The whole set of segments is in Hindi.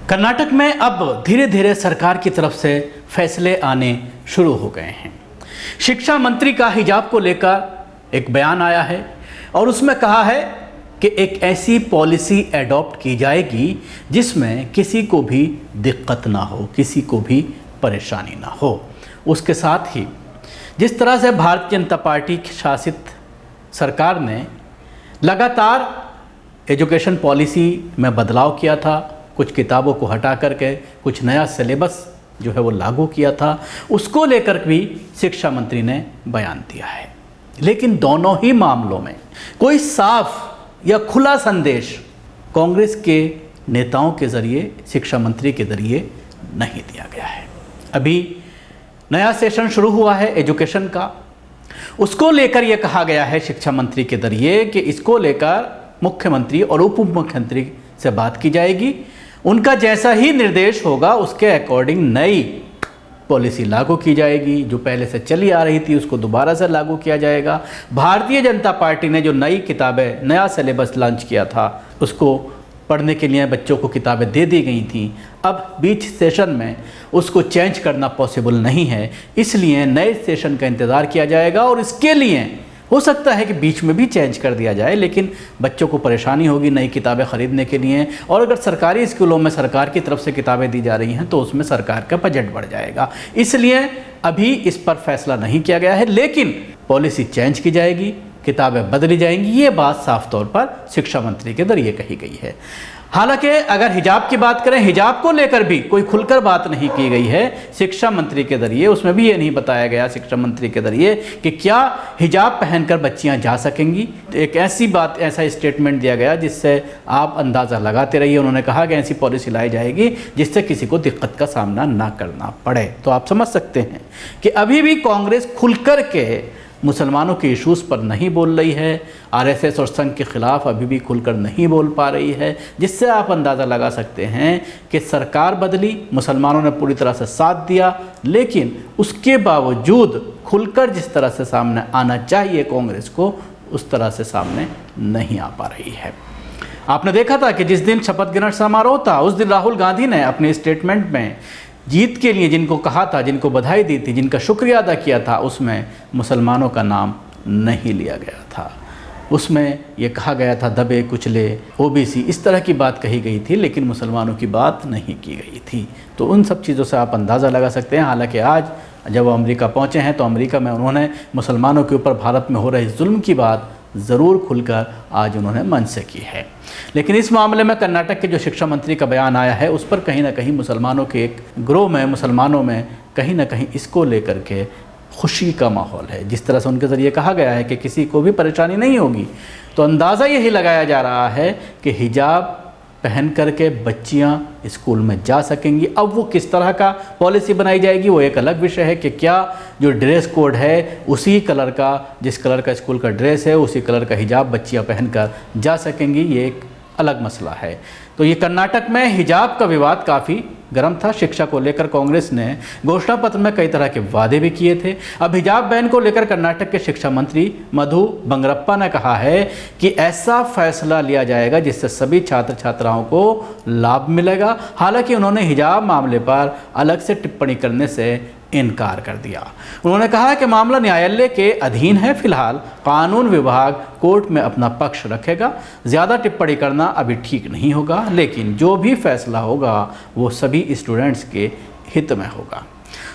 कर्नाटक में अब धीरे धीरे सरकार की तरफ से फैसले आने शुरू हो गए हैं। शिक्षा मंत्री का हिजाब को लेकर एक बयान आया है और उसमें कहा है कि एक ऐसी पॉलिसी एडॉप्ट की जाएगी जिसमें किसी को भी दिक्कत ना हो, किसी को भी परेशानी ना हो। उसके साथ ही जिस तरह से भारतीय जनता पार्टी शासित सरकार ने लगातार एजुकेशन पॉलिसी में बदलाव किया था, कुछ किताबों को हटा करके कुछ नया सिलेबस जो है वो लागू किया था, उसको लेकर भी शिक्षा मंत्री ने बयान दिया है। लेकिन दोनों ही मामलों में कोई साफ या खुला संदेश कांग्रेस के नेताओं के ज़रिए, शिक्षा मंत्री के ज़रिए नहीं दिया गया है। अभी नया सेशन शुरू हुआ है एजुकेशन का, उसको लेकर यह कहा गया है शिक्षा मंत्री के ज़रिए कि इसको लेकर मुख्यमंत्री और उप मुख्यमंत्री से बात की जाएगी, उनका जैसा ही निर्देश होगा उसके अकॉर्डिंग नई पॉलिसी लागू की जाएगी। जो पहले से चली आ रही थी उसको दोबारा से लागू किया जाएगा। भारतीय जनता पार्टी ने जो नई किताबें, नया सिलेबस लॉन्च किया था, उसको पढ़ने के लिए बच्चों को किताबें दे दी गई थी। अब बीच सेशन में उसको चेंज करना पॉसिबल नहीं है, इसलिए नए सेशन का इंतज़ार किया जाएगा और इसके लिए हो सकता है कि बीच में भी चेंज कर दिया जाए, लेकिन बच्चों को परेशानी होगी नई किताबें ख़रीदने के लिए। और अगर सरकारी स्कूलों में सरकार की तरफ से किताबें दी जा रही हैं तो उसमें सरकार का बजट बढ़ जाएगा। इसलिए अभी इस पर फैसला नहीं किया गया है, लेकिन पॉलिसी चेंज की जाएगी, किताबें बदली जाएंगी, ये बात साफ तौर पर शिक्षा मंत्री के ज़रिए कही गई है। हालांकि अगर हिजाब की बात करें, हिजाब को लेकर भी कोई खुलकर बात नहीं की गई है शिक्षा मंत्री के ज़रिए। उसमें भी ये नहीं बताया गया शिक्षा मंत्री के ज़रिए कि क्या हिजाब पहनकर बच्चियां जा सकेंगी। एक ऐसी बात, ऐसा स्टेटमेंट दिया गया जिससे आप अंदाज़ा लगाते रहिए। उन्होंने कहा कि ऐसी पॉलिसी लाई जाएगी जिससे किसी को दिक्कत का सामना ना करना पड़े। तो आप समझ सकते हैं कि अभी भी कांग्रेस खुलकर के मुसलमानों के इश्यूज़ पर नहीं बोल रही है, आरएसएस और संघ के ख़िलाफ़ अभी भी खुलकर नहीं बोल पा रही है, जिससे आप अंदाज़ा लगा सकते हैं कि सरकार बदली, मुसलमानों ने पूरी तरह से साथ दिया, लेकिन उसके बावजूद खुलकर जिस तरह से सामने आना चाहिए कांग्रेस को, उस तरह से सामने नहीं आ पा रही है। आपने देखा था कि जिस दिन शपथ ग्रहण समारोह था उस दिन राहुल गांधी ने अपने स्टेटमेंट में जीत के लिए जिनको कहा था, जिनको बधाई दी थी, जिनका शुक्रिया अदा किया था, उसमें मुसलमानों का नाम नहीं लिया गया था। उसमें ये कहा गया था दबे कुचले, ओबीसी, इस तरह की बात कही गई थी, लेकिन मुसलमानों की बात नहीं की गई थी। तो उन सब चीज़ों से आप अंदाज़ा लगा सकते हैं। हालांकि आज जब वो अमेरिका पहुँचे हैं तो अमेरिका में उन्होंने मुसलमानों के ऊपर भारत में हो रहे जुल्म की बात ज़रूर खुलकर आज उन्होंने मंच से की है। लेकिन इस मामले में कर्नाटक के जो शिक्षा मंत्री का बयान आया है उस पर कहीं ना कहीं मुसलमानों के एक ग्रोह में, मुसलमानों में कहीं ना कहीं इसको लेकर के खुशी का माहौल है। जिस तरह से उनके ज़रिए कहा गया है कि किसी को भी परेशानी नहीं होगी, तो अंदाज़ा यही लगाया जा रहा है कि हिजाब पहन करके बच्चियां स्कूल में जा सकेंगी। अब वो किस तरह का पॉलिसी बनाई जाएगी वो एक अलग विषय है कि क्या जो ड्रेस कोड है उसी कलर का, जिस कलर का स्कूल का ड्रेस है उसी कलर का हिजाब बच्चियां पहनकर जा सकेंगी, ये एक अलग मसला है। तो ये कर्नाटक में हिजाब का विवाद काफ़ी गर्म था। शिक्षा को लेकर कांग्रेस ने घोषणा पत्र में कई तरह के वादे भी किए थे। अब हिजाब बैन को लेकर कर्नाटक के शिक्षा मंत्री मधु बंगरप्पा ने कहा है कि ऐसा फैसला लिया जाएगा जिससे सभी छात्र छात्राओं को लाभ मिलेगा। हालांकि उन्होंने हिजाब मामले पर अलग से टिप्पणी करने से इनकार कर दिया। उन्होंने कहा कि मामला न्यायालय के अधीन है, फिलहाल कानून विभाग कोर्ट में अपना पक्ष रखेगा, ज़्यादा टिप्पणी करना अभी ठीक नहीं होगा, लेकिन जो भी फैसला होगा वो सभी स्टूडेंट्स के हित में होगा।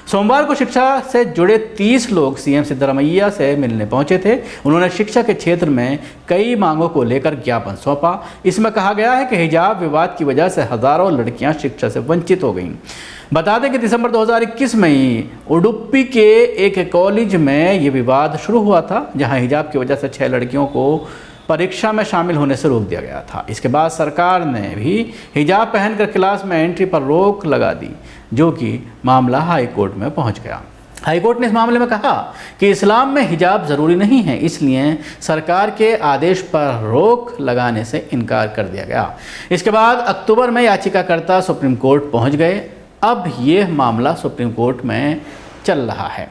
सोमवार को शिक्षा से जुड़े 30 लोग सीएम सिद्धरामैया से मिलने पहुंचे थे। उन्होंने शिक्षा के क्षेत्र में कई मांगों को लेकर ज्ञापन सौंपा। इसमें कहा गया है कि हिजाब विवाद की वजह से हज़ारों लड़कियां शिक्षा से वंचित हो गईं। बता दें कि दिसंबर 2021 में ही उडुपी के एक कॉलेज में ये विवाद शुरू हुआ था, जहां हिजाब की वजह से 6 लड़कियों को परीक्षा में शामिल होने से रोक दिया गया था। इसके बाद सरकार ने भी हिजाब पहनकर क्लास में एंट्री पर रोक लगा दी, जो कि मामला हाई कोर्ट में पहुंच गया। हाई कोर्ट ने इस मामले में कहा कि इस्लाम में हिजाब ज़रूरी नहीं है, इसलिए सरकार के आदेश पर रोक लगाने से इनकार कर दिया गया। इसके बाद अक्टूबर में याचिकाकर्ता सुप्रीम कोर्ट पहुंच गए। अब ये मामला सुप्रीम कोर्ट में चल रहा है।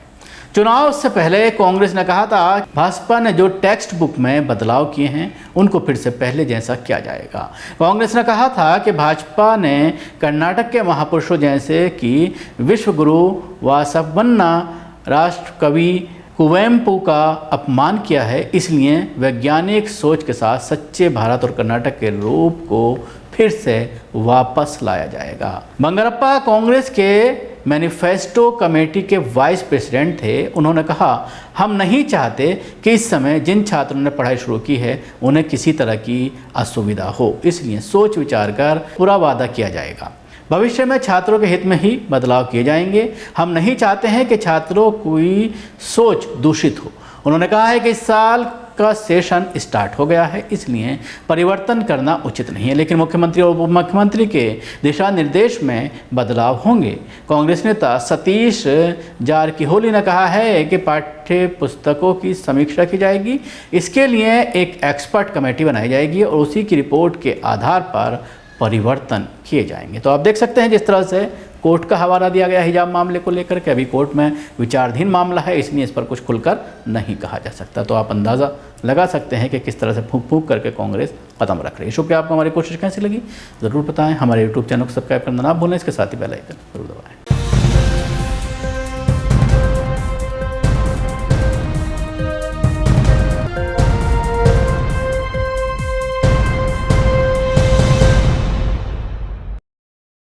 चुनाव से पहले कांग्रेस ने कहा था भाजपा ने जो टेक्स्ट बुक में बदलाव किए हैं उनको फिर से पहले जैसा किया जाएगा। कांग्रेस ने कहा था कि भाजपा ने कर्नाटक के महापुरुषों जैसे कि विश्वगुरु वासवन्ना, राष्ट्र कवि कुवेम्पु का अपमान किया है, इसलिए वैज्ञानिक सोच के साथ सच्चे भारत और कर्नाटक के रूप को फिर से वापस लाया जाएगा। बंगारप्पा कांग्रेस के मैनिफेस्टो कमेटी के वाइस प्रेसिडेंट थे। उन्होंने कहा, हम नहीं चाहते कि इस समय जिन छात्रों ने पढ़ाई शुरू की है उन्हें किसी तरह की असुविधा हो, इसलिए सोच विचार कर पूरा वादा किया जाएगा। भविष्य में छात्रों के हित में ही बदलाव किए जाएंगे। हम नहीं चाहते हैं कि छात्रों की सोच दूषित हो। उन्होंने कहा है कि इस साल का सेशन स्टार्ट हो गया है, इसलिए परिवर्तन करना उचित नहीं है, लेकिन मुख्यमंत्री और उप मुख्यमंत्री के दिशा निर्देश में बदलाव होंगे। कांग्रेस नेता सतीश जारकिहोली ने कहा है कि पाठ्य पुस्तकों की समीक्षा की जाएगी। इसके लिए एक एक्सपर्ट कमेटी बनाई जाएगी और उसी की रिपोर्ट के आधार पर परिवर्तन किए जाएंगे। तो आप देख सकते हैं जिस तरह से कोर्ट का हवाला दिया गया हिजाब मामले को लेकर के, अभी कोर्ट में विचाराधीन मामला है, इसलिए इस पर कुछ खुलकर नहीं कहा जा सकता। तो आप अंदाज़ा लगा सकते हैं कि किस तरह से फूंक फूंक करके कांग्रेस कदम रख रही है। शुक्रिया, आपको हमारी कोशिश कैसी लगी ज़रूर बताएं। हमारे यूट्यूब चैनल को सब्सक्राइब करना ना भूलें, इसके साथ ही बेल आइकन जरूर दबाएं।